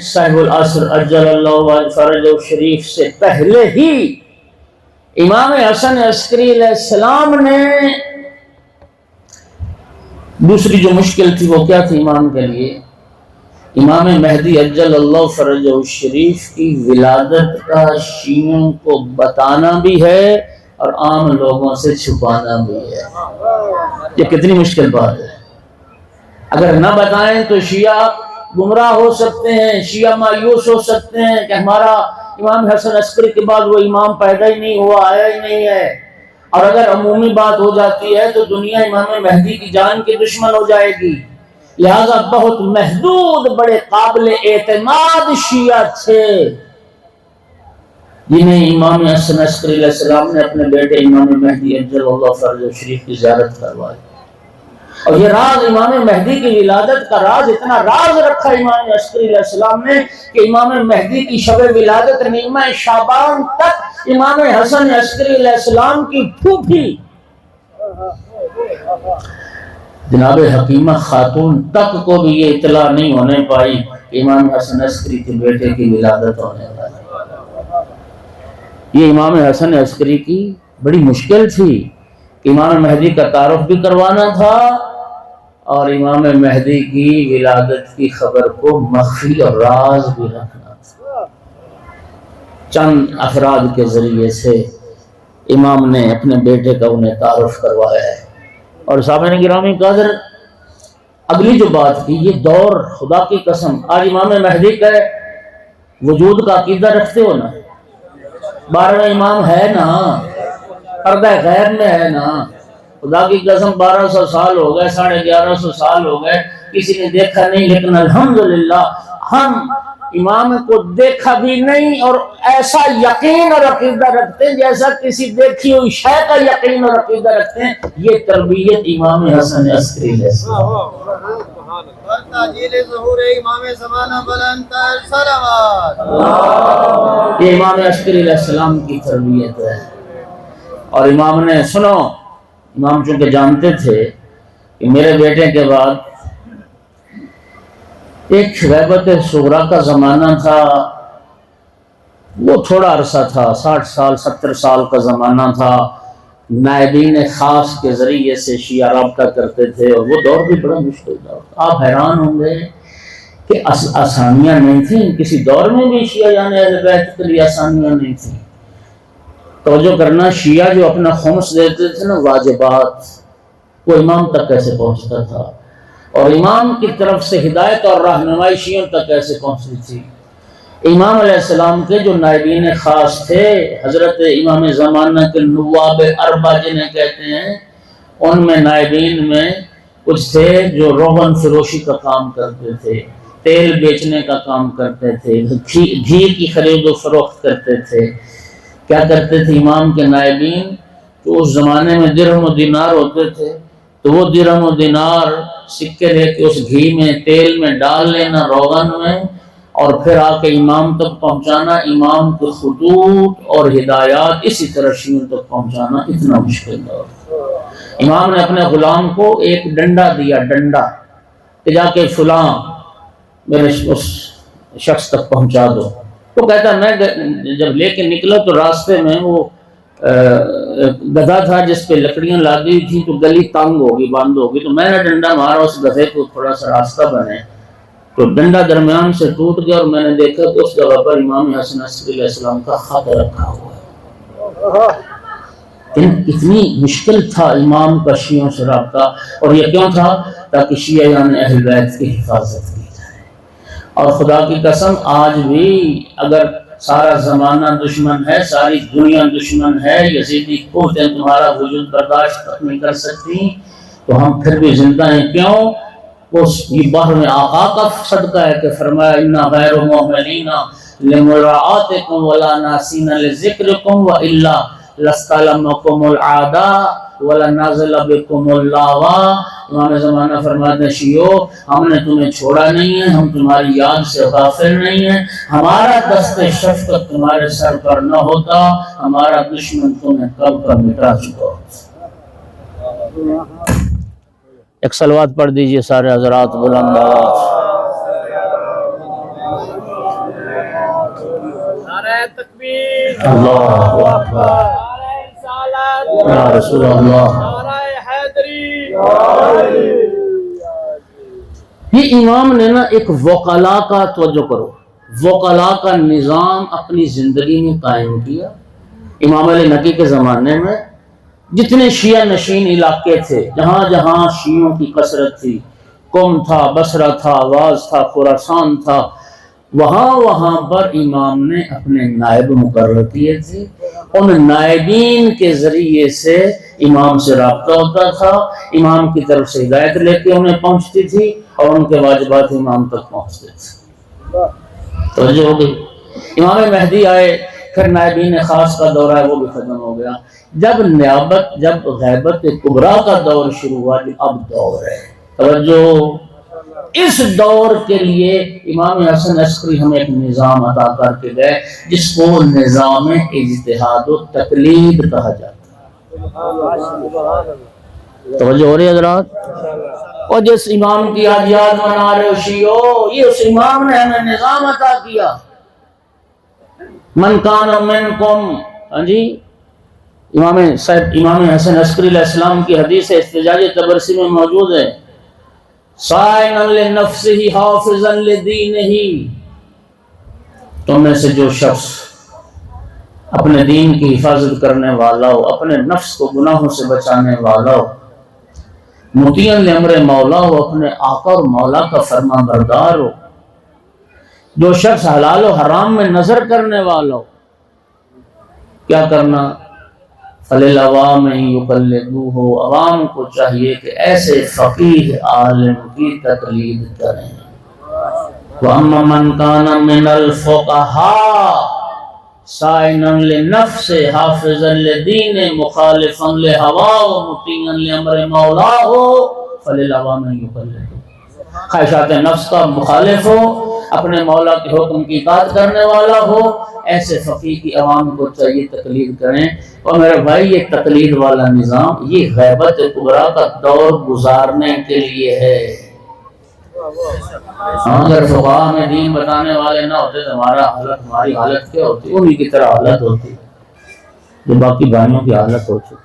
صاحب العصر عجل اللہ فرجہ شریف سے پہلے ہی امام حسن عسکری علیہ السلام نے دوسری جو مشکل تھی وہ کیا تھی امام کے لیے؟ امام مہدی عجل اللہ فرجہ شریف کی ولادت کا شیعوں کو بتانا بھی ہے اور عام لوگوں سے چھپانا بھی ہے۔ یہ کتنی مشکل بات ہے۔ اگر نہ بتائیں تو شیعہ گمراہ ہو سکتے ہیں، شیعہ مایوس ہو سکتے ہیں کہ ہمارا امام حسن عسکری کے بعد وہ امام پیدا ہی نہیں ہوا، آیا ہی نہیں ہے۔ اور اگر عمومی بات ہو جاتی ہے تو دنیا امام مہدی کی جان کی دشمن ہو جائے گی۔ لہذا بہت محدود بڑے قابل اعتماد شیعہ تھے جنہیں امام حسن عسکری علیہ السلام نے اپنے بیٹے امام مہدی عجل اللہ فرجہ شریف کی زیارت کروائی۔ اور یہ راز امام مہدی کی ولادت کا راز، اتنا راز رکھا امام عسکری علیہ السلام نے کہ امام مہدی کی شب ولادت نیمہ شعبان تک امام حسن عسکری علیہ السلام کی پھوپھی جناب حکیمہ خاتون تک کو بھی یہ اطلاع نہیں ہونے پائی کہ امام حسن عسکری کے بیٹے کی ولادت ہونے والی۔ یہ امام حسن عسکری کی بڑی مشکل تھی کہ امام مہدی کا تعارف بھی کروانا تھا اور امام مہدی کی ولادت کی خبر کو مخفی اور راز بھی رکھنا تھا۔ چند افراد کے ذریعے سے امام نے اپنے بیٹے کا انہیں تعارف کروایا ہے۔ اور سامعین گرامی قدر، اگلی جو بات تھی، یہ دور خدا کی قسم، آج امام مہدی کا وجود کا عقیدہ رکھتے ہو نا؟ 12واں امام ہے نا، پردہ غیب میں ہے نا، خدا کی قسم 1200 سال ہو گئے، 1150 سال ہو گئے، کسی نے دیکھا نہیں، لیکن الحمدللہ ہم امام کو دیکھا بھی نہیں اور ایسا یقین اور عقیدہ رکھتے ہیں جیسا کسی دیکھی ہوئی شے کا یقین اور عقیدہ رکھتے ہیں۔ یہ تربیت امام حسن عسکری ہے۔ یہ امام عسکری علیہ السلام کی تربیت ہے۔ اور امام نے سنو، امام چونکہ جانتے تھے کہ میرے بیٹے کے بعد ایک غیبت صغریٰ کا زمانہ تھا، وہ تھوڑا عرصہ تھا، 60 سال 70 سال کا زمانہ تھا، نائبین خاص کے ذریعے سے شیعہ رابطہ کرتے تھے، اور وہ دور بھی بڑا مشکل دور تھا۔ آپ حیران ہوں گے کہ آسانیاں نہیں تھیں، کسی دور میں بھی شیعہ یعنی اہل بیت کے لیے آسانیاں نہیں تھیں۔ توجہ کرنا، شیعہ جو اپنا خمس دیتے تھے نا، واجبات، وہ امام تک کیسے پہنچتا تھا، اور امام کی طرف سے ہدایت اور رہنمائی شیعوں تک کیسے پہنچتی تھی۔ امام علیہ السلام کے جو نائبین خاص تھے، حضرت امام زمانہ کے نواب اربع جنہیں کہتے ہیں، ان میں نائبین میں کچھ تھے جو روغن فروشی کا کام کرتے تھے، تیل بیچنے کا کام کرتے تھے، گھی کی خرید و فروخت کرتے تھے۔ کیا کرتے تھے امام کے نائبین؟ تو اس زمانے میں درہم و دینار ہوتے تھے، تو وہ درہم و دینار سکے لے کے اس گھی میں، تیل میں ڈال لینا، روغن میں، اور پھر آ کے امام تک پہنچانا۔ امام کے خطوط اور ہدایات اسی طرح شیعوں تک پہنچانا اتنا مشکل دور۔ امام نے اپنے غلام کو ایک ڈنڈا دیا، ڈنڈا، کہ جا کے فلاں میرے اس شخص تک پہنچا دو۔ وہ کہتا میں جب لے کے نکلا تو راستے میں وہ گدھا تھا جس پہ لکڑیاں لادی تھی، تو گلی تنگ ہوگی، بند ہوگی، تو میں نے ڈنڈا مارا اس گدھے کو تھوڑا سا راستہ بنے، تو ڈنڈا درمیان سے ٹوٹ گیا اور میں نے دیکھا کہ اس جگہ پر امام حسن عسکری علیہ السلام کا خط رکھا ہوا ہے۔ اتنی مشکل تھا امام کا شیعوں سے رابطہ، اور یہ کیوں تھا؟ تاکہ شیعیان اہل بیت کی حفاظت کی جائے۔ اور خدا کی قسم آج بھی اگر سارا زمانہ دشمن ہے، ساری دنیا دشمن ہے، یزیدی قوتیں تمہارا وجود برداشت نہیں کر سکتی، تو ہم پھر بھی زندہ ہیں۔ کیوں؟ اس بحر میں آقا کا صدقہ ہے کہ فرمایا اِنَّا غَيْرُ مُؤْمِنِينَ لِمُرَاعَاتِكُمْ وَلَا نَاسِينَ لِذِكْرِكُمْ وَإِلَّا لَاسْتَلَمَكُمُ الْعَادَاءُ وَلَنَازَلَ بِكُمُ اللَّاوَا۔ امام زمانہ فرماتے ہیں شیعو ہم نے تمہیں چھوڑا نہیں ہے، ہم تمہاری یاد سے غافل نہیں ہیں، ہمارا دست شفقت تمہارے سر پر نہ ہوتا ہمارا دشمن تمہیں کب کا مٹا چکا ہوتا۔ ایک صلوات پڑھ دیجئے سارے حضرات بلند آواز۔ نعرہ تکبیر، اللہ اکبر، نعرہ رسالت، یا رسول اللہ۔ نعرہ حیدری۔ یہ امام نے نا ایک وکلا کا، توجہ کرو، وکلا کا نظام اپنی زندگی میں قائم کیا۔ امام علی نقی کے زمانے میں جتنے شیعہ نشین علاقے تھے، جہاں جہاں شیعوں کی کثرت تھی، قم تھا، بصرہ تھا، واز تھا، خراسان تھا، وہاں وہاں پر امام نے اپنے نائب مقرر کیے تھے۔ ان نائبین کے ذریعے سے امام سے رابطہ ہوتا تھا، امام کی طرف سے ہدایت لے کے انہیں پہنچتی تھی اور ان کے واجبات امام تک پہنچتے تھے۔ توجہ ہو گئی؟ امام مہدی آئے، پھر نائبین خاص کا دور ہے، وہ بھی ختم ہو گیا۔ جب غیبت کبریٰ کا دور شروع ہوا، جو اب دور ہے، توجہ، اس دور کے لیے امام حسن عسکری ہمیں ایک نظام عطا کر کے گئے جس کو نظام اجتہاد و تقلید کہا جاتا ہے۔ توجہ ہو رہی ہے حضرات؟ اور جس امام کی آج یاد منا رہے ہو شیعو، یہ اس امام نے ہمیں نظام عطا کیا۔ من کان منکم، ہاں جی، امام حسن عسکری علیہ السلام کی حدیث احتجاج طبرسی میں موجود ہے، صائنا لنفسہ حافظا لدینہ، تم میں سے جو شخص اپنے دین کی حفاظت کرنے والا ہو، اپنے نفس کو گناہوں سے بچانے والا ہو، مطیعا لامر مولا ہو، اپنے آقا اور مولا کا فرما بردار ہو، جو شخص حلال و حرام میں نظر کرنے والا ہو، کیا کرنا؟ فَلِلْعَوَامِ يُقَلِّدُوهُ، عوام کو چاہیے کہ ایسے فقیہ عالم کی تقلید کریں۔ وَأَمَّا مَنْ كَانَ مِنَ الْفُقَهَاءِ صَائِنًا لِنَفْسِهِ حَافِظًا لِدِينِهِ مُخَالِفًا لِهَوَاهُ مُطِيعًا لِأَمْرِ مَوْلَاهُ فَلِلْعَوَامِ يُقَلِّدُوهُ۔ خواہشات نفس کا مخالف ہو، اپنے مولا کے حکم کی اطاعت کرنے والا ہو، ایسے فقیہ کی عوام کو چاہیے تقلید کریں۔ اور میرے بھائی یہ تقلید والا نظام یہ غیبت کبریٰ کا دور گزارنے کے لیے ہے۔ اگر فقہاء میں دین بتانے والے نہ ہوتے تو ہماری حالت کیا ہوتی؟ انہی کی طرح حالت ہوتی جو باقی بھائیوں کی حالت ہو چکی۔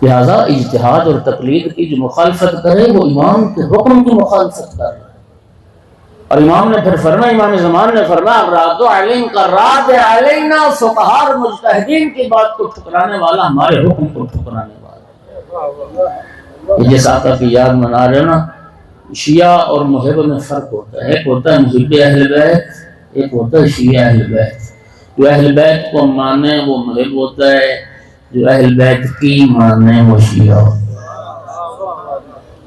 لہذا اجتہاد اور تقلید کی جو مخالفت کرے وہ امام کے حکم کی مخالفت کر رہا ہے۔ اور امام نے پھر فرمایا، امام زمان نے فرمایا، راد علیم کا راد علینا، فقہاء اور مجتہدین کی بات کو ٹھکرانے والا ہمارے حکم کو ٹھکرانے والا۔ جس آقا کی یاد منا رہے نا، شیعہ اور محب میں فرق ہوتا ہے، ایک ہوتا ہے محب اہل بیت، ایک ہوتا ہے شیعہ اہل بیت۔ جو اہل بیت کو مانے وہ محب ہوتا ہے، جو اہل بیت کی مانے وہ شیعہ ہوتا ہے۔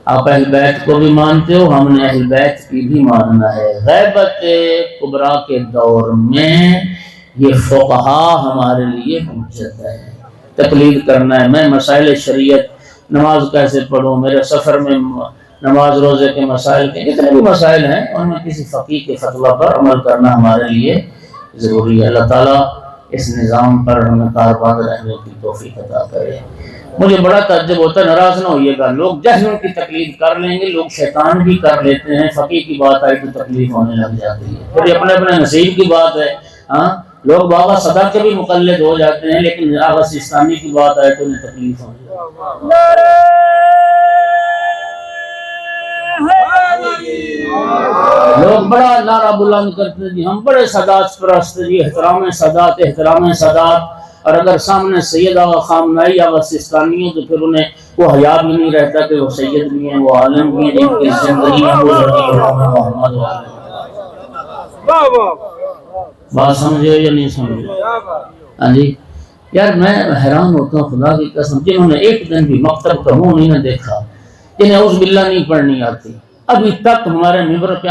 آپ اہل بیت کو بھی مانتے ہو، ہم نے اہل بیت کی بھی ماننا ہے۔ غیبت کبریٰ کے دور میں یہ فقہاء ہمارے لیے حجت ہے، تقلید کرنا ہے۔ میں مسائل شریعت، نماز کیسے پڑھوں، میرے سفر میں نماز روزے کے مسائل کے جتنے بھی مسائل ہیں ان میں کسی فقیہ کے فتویٰ پر عمل کرنا ہمارے لیے ضروری ہے۔ اللہ تعالیٰ اس نظام پر ہمیں کاربند رہنے کی توفیق عطا کرے۔ مجھے بڑا تعجب ہوتا ہے، ناراض نہ ہوئیے گا، لوگ جہلوں کی تقلید کر لیں گے، لوگ شیطان بھی کر لیتے ہیں، فقیہ کی بات آئی تو تکلیف ہونے لگ جاتی ہے، پھر اپنے اپنے نصیب کی بات ہے۔ ہاں، لوگ بابا صدر کے بھی مقلد ہو جاتے ہیں، لیکن آغا سیستانی کی بات آئے تو انہیں تکلیف ہو جاتی ہے۔ لوگ بڑا نعرہ بلند کرتے جی ہم بڑے سادات پرست جی، احترام سادات احترام سادات، اور اگر سامنے سیدہ و خامنائی یا سستانی ہے تو پھر انہیں وہ حیا بھی نہیں رہتا کہ وہ سید بھی ہیں، وہ عالم بھی ہیں، جن کی زندگی ہے وہ محمد واہ واہ بات سمجھے یا نہیں سمجھے؟ ہاں جی یار میں حیران ہوتا ہوں خدا کی قسم، جنہوں نے ایک دن بھی مکتب کا منہ نہیں دیکھا، جنہیں اعوذ باللہ نہیں پڑھنی آتی، ابھی تک ہمارے ممبر پہ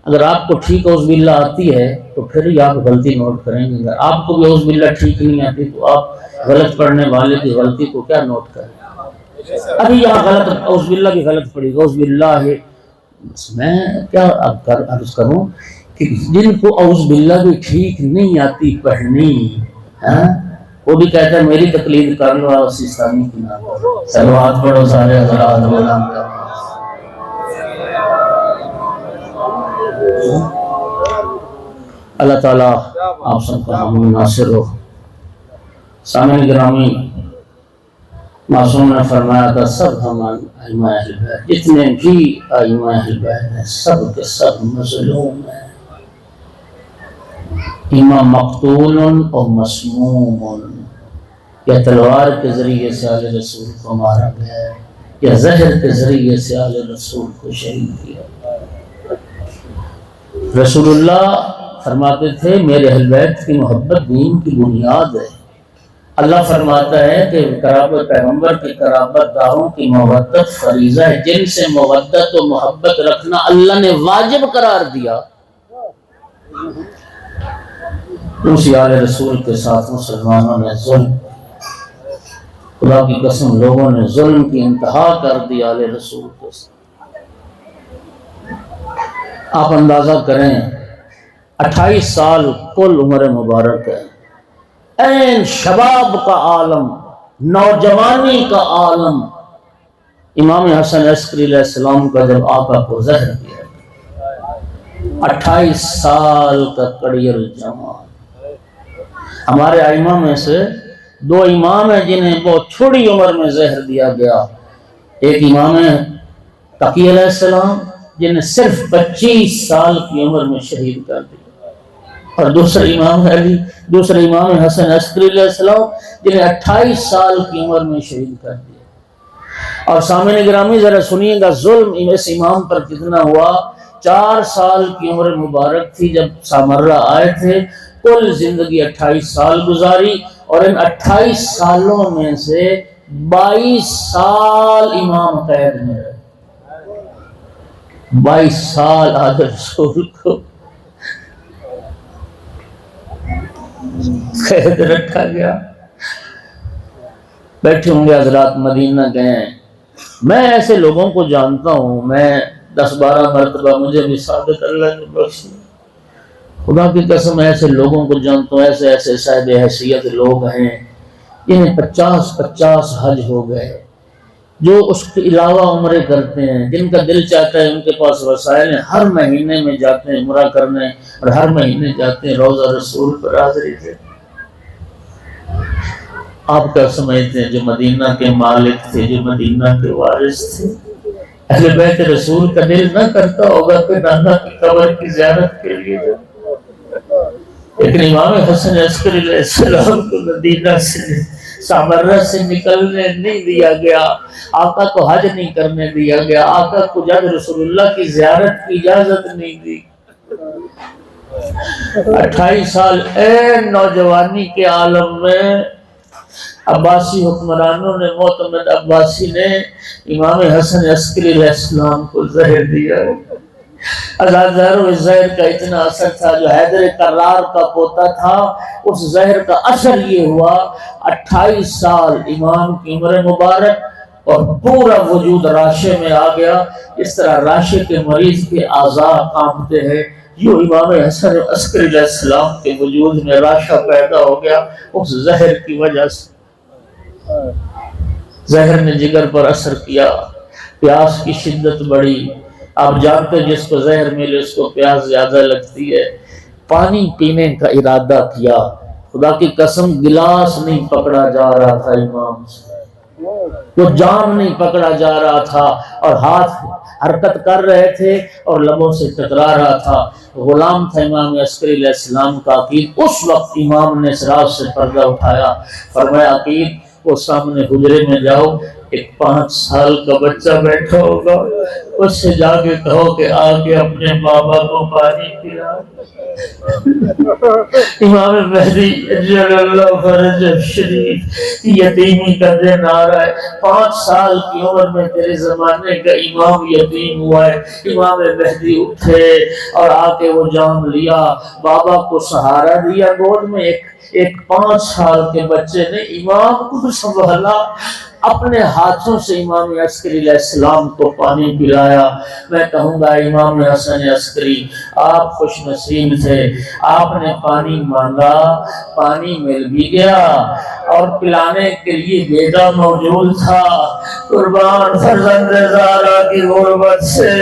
اگر آپ کو ٹھیک اعوذ باللہ آتی ہے تو پھر ہی آپ غلطی نوٹ کریں گے، اگر آپ کو بھی اعوذ باللہ ٹھیک نہیں آتی تو آپ غلط پڑھنے والے کی غلطی کو کیا نوٹ کریں؟ ابھی یہاں غلط اعوذ باللہ بھی غلط پڑھی، اعوذ باللہ ہے۔ میں کیا عرض کروں کہ جن کو اعوذ باللہ بھی ٹھیک نہیں آتی پڑھنی، وہ بھی کہتا ہے میری تقلید کر لو اور سیستانی کی نہ کرو۔ صلوات پڑھو سارے حضرات مولانا۔ اللہ تعالیٰ آپ سب کا حامی ناصر ہو۔ سامعین گرامی، معصوم نے فرمایا تھا سب ہم ائمہ اہل بیت، جتنے بھی ائمہ اہل بیت ہیں سب کے سب مظلوم ہیں، امام مقتول اور مسموم، یا تلوار کے ذریعے سے آل رسول کو مارا گیا یا زہر کے ذریعے سے آل رسول کو شہید کیا۔ رسول اللہ فرماتے تھے میرے اہل بیت کی محبت دین کی بنیاد ہے۔ اللہ فرماتا ہے کہ قرابت پیغمبر کی قرابت داروں کی مودت فریضہ ہے، جن سے مودت و محبت رکھنا اللہ نے واجب قرار دیا، اسی آل رسول کے ساتھ مسلمانوں نے ظلم، خدا کی قسم لوگوں نے ظلم کی انتہا کر دی آل رسول کے ساتھ۔ آپ اندازہ کریں 28 سال کل عمر مبارک ہے، این شباب کا عالم، نوجوانی کا عالم، امام حسن عسکری علیہ السلام کا جب آقا کو زہر دیا، 28 سال کا کڑیر جوان۔ ہمارے ائمہ میں سے 2 امام ہیں جنہیں بہت چھوٹی عمر میں زہر دیا گیا، ایک امام تقی علیہ السلام جنہیں صرف 25 سال کی عمر میں شہید کر دیا، اور دوسرے امام حسن عسکری علیہ السلام جنہیں 28 سال کی عمر میں شہید کر دیا۔ اور سامعین گرامی ذرا سنیے گا ظلم اس امام پر کتنا ہوا۔ 4 سال کی عمر مبارک تھی جب سامرہ آئے تھے، کل زندگی 28 سال گزاری، اور ان 28 سالوں میں سے 22 سال امام قید میں رہے، 22 سال آل رسول کو قید رکھا گیا۔ بیٹھے ہوں گے حضرات مدینہ گئے، میں ایسے لوگوں کو جانتا ہوں، میں 10-12 مرتبہ مجھے بھی صادق اللہ نے بخشی، خدا کی قسم ایسے لوگوں کو جانتا ہوں، ایسے صاحب حیثیت لوگ ہیں جنہیں 50 حج ہو گئے، جو اس کے علاوہ عمرے کرتے ہیں، جن کا دل چاہتا ہے ان کے پاس وسائل ہیں، ہر مہینے میں جاتے ہیں عمرہ کرنے، اور ہر مہینے جاتے ہیں روضہ رسول پر حاضری دے۔ آپ کیا سمجھتے ہیں جو مدینہ کے مالک تھے، جو مدینہ کے وارث تھے، اہل بیت رسول کا دل نہ کرتا ہوگا کہ نانا کی قبر کی زیارت کے لیے جائے؟ لیکن امام حسن عسکری علیہ السلام کو مدینہ سے سامرہ سے نکلنے نہیں دیا گیا، آقا کو حج نہیں کرنے دیا گیا، آقا کو جب رسول اللہ کی زیارت کی اجازت نہیں دی۔ 28 سال این نوجوانی کے عالم میں عباسی حکمرانوں نے، معتمد عباسی نے امام حسن عسکری علیہ السلام کو زہر دیا۔ زہر کا اتنا اثر تھا، جو حیدر کرار کا پوتا تھا، اس زہر کا اثر یہ ہوا 28 سال امام کی عمر مبارک اور پورا وجود راشے میں آ گیا۔ اس طرح راشے کے مریض کے اعضاء کانپتے ہیں، یوں امام حسن عسکری علیہ السلام کے وجود میں راشہ پیدا ہو گیا اس زہر کی وجہ سے۔ زہر نے جگر پر اثر کیا، پیاس کی شدت بڑھی، آپ جانتے جس کو زہر ملے اس کو پیاس زیادہ لگتی ہے، پانی پینے کا ارادہ کیا، خدا کی قسم گلاس نہیں پکڑا جا رہا تھا امام سے، وہ جام نہیں پکڑا جا رہا تھا اور ہاتھ حرکت کر رہے تھے اور لبوں سے ٹکرا رہا تھا۔ غلام تھا امام عسکری علیہ السلام کا عقیل۔ اس وقت امام نے سراج سے پردہ اٹھایا، فرمایا عقیل وہ سامنے حجرے میں جاؤ، ایک 5 سال کا بچہ بیٹھا ہوگا، اس سے جا کے کہو کہ آ کے اپنے بابا کو پانی پلا۔ امام مہدی اجل اللہ فرج شریف یتیمی کا دن آ رہا ہے، 5 سال کی عمر میں تیرے زمانے کا امام یتیم ہوا ہے۔ امام مہدی اٹھے اور آ کے وہ جام لیا، بابا کو سہارا دیا گود میں، ایک 5 سال کے بچے نے امام کو سنبھالا، اپنے ہاتھوں سے امام عسکری علیہ السلام کو پانی پلایا۔ میں کہوں گا امام حسن عسکری آپ خوش نصیب تھے، آپ نے پانی مانگا، پانی مل بھی گیا اور پلانے کے لیے بیٹا موجود تھا۔ قربان فرزند زہرا کی غربت سے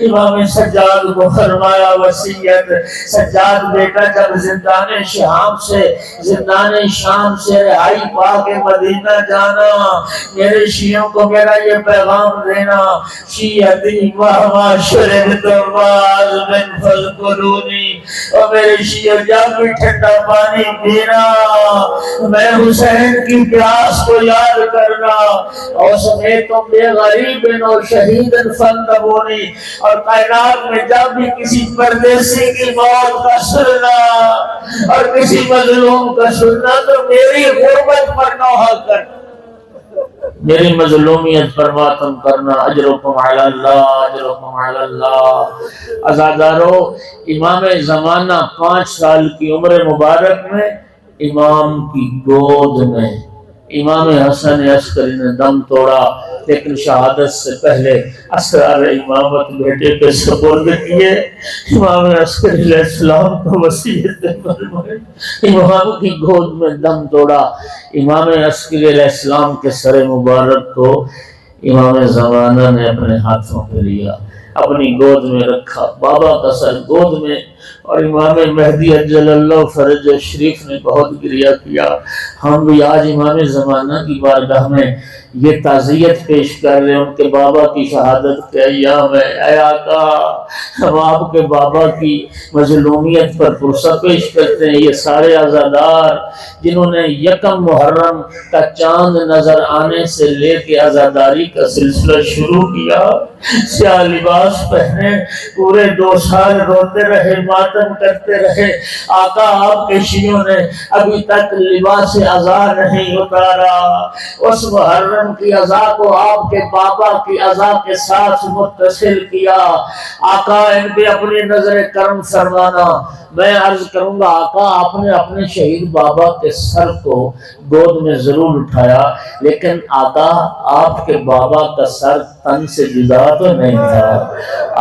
امام سجاد کو فرمایا وصیت، سجاد بیٹا جب زندان شام سے رہائی پا کے مدینہ جانا، میرے شیعوں کو میرا یہ پیغام دینا، شیعتی مہما شربت باز من فذکرونی، اور میرے شیعہ جب بھی ٹھنڈا پانی پینا میں حسین کی پیاس کو یاد کرنا، اور سمیتم بے غریب اور شہید فندبونی، اور کائنات میں جب بھی کسی پردیسی کی موت کا سننا اور کسی مظلوم کا سننا تو میری غربت پر نوحہ کرنا، میری مظلومیت پر ماتم کرنا۔ اجرکم علی اللہ، اجرکم علی اللہ۔ عزادارو، امام زمانہ 5 سال کی عمر مبارک میں امام کی گود میں امام حسن عسکری نے دم توڑا، لیکن شہادت سے پہلے اسرار امامت بیٹے کے سپرد کیے۔ امام عسکری علیہ السلام کو وصیت فرمائی، امام کی گود میں دم توڑا۔ امام عسکری علیہ السلام کے سر مبارک کو امام زمانہ نے اپنے ہاتھوں پہ لیا، اپنی گود میں رکھا، بابا کا سر گود میں، اور امام مہدی اجل اللہ فرج شریف نے بہت گریہ کیا۔ ہم بھی آج امام زمانہ کی بارگاہ میں یہ تعزیت پیش کر رہے ہیں، ان کے بابا کی شہادت کے ایام ہے۔ اے آقا، ہم آپ کے بابا کی مظلومیت پر پرسہ پیش کرتے ہیں۔ یہ سارے عزادار جنہوں نے یکم محرم کا چاند نظر آنے سے لے کے عزاداری کا سلسلہ شروع کیا، سیاہ لباس پہنے پورے 2 سال روتے رہے، ماتم کرتے رہے، آقا آپ کے شیعوں نے ابھی تک لباس عزا نہیں اتارا۔ اس محرم کی عزا کو آپ کے بابا کی عزا کے ساتھ متصل کیا، آقا ان پہ اپنی نظر کرم فرمانا۔ میں عرض کروں گا آقا آپ نے اپنے شہید بابا کے سر کو گود میں ضرور اٹھایا، لیکن آقا آپ کے بابا کا سر تن سے جدا تو نہیں تھا،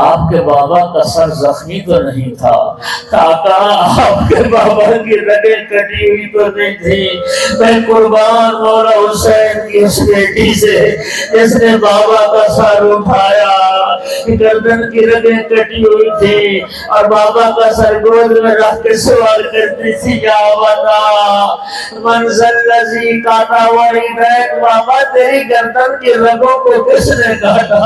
آپ کے بابا کا سر زخمی تو نہیں تھا، آقا آپ کے بابا کی رگیں کٹی ہوئی تو نہیں تھی۔ میں قربان مولا حسین کی اس بیٹی سے جس نے بابا کا سر اٹھایا، گردن کی رگیں کٹی ہوئی تھی اور بابا کا سر گود میں رکھ کے سوال کرتی تھی، یا بتا منزل لذی کاٹا وریدین، بابا تیری گردن کی رگوں کو کس نے کاٹا؟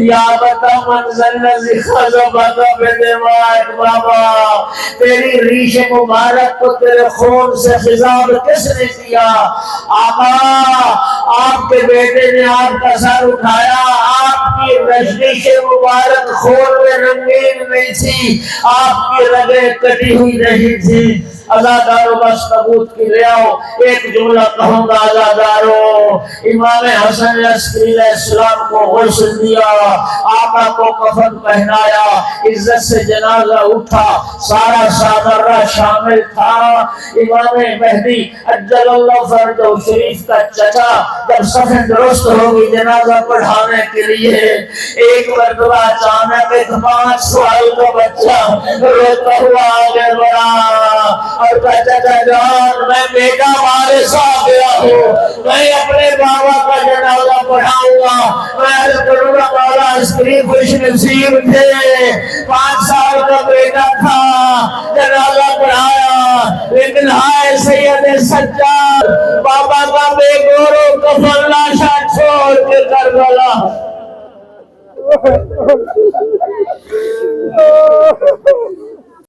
یا بتا منزل لذی خضبتا بدمائک، بابا تیری ریش مبارک کو تیرے خون سے خضاب کس نے کیا؟ آقا آپ کے بیٹے نے آپ کا سر اٹھایا، آپ کی ریش مبارک خون میں رنگین نہیں تھی، آپ کی رگیں کٹی ہوئی نہیں تھی۔ عزاداروں بس تبوت کی لے آؤ، ایک جملہ کہوں گا عزاداروں، امام حسن عسکری علیہ السلام کو غسل دیا، آقا کو کفن پہنایا، عزت سے جنازہ اٹھا، سارا سادرہ شامل تھا۔ امام مہدی اجل اللہ فرجہ شریف کا چچا جب صفیں درست ہوگی جنازہ پڑھانے کے لیے، ایک مرتبہ اچانک ایک 5 سال کا بچہ روتا ہوا آگے بڑھا اور کہا چچا جان میں بیٹا وارث آ گیا ہوں، میں اپنے بابا کا جنازہ پڑھاؤں گا۔ میں عرض کروں گا مولا عسکری خوش نصیب تھے، 5 سال کا بیٹا تھا، جنازہ پڑھایا، لیکن ہائے سید سجاد بابا کا بے گورو کفن لاشا چھوڑ کے کربلا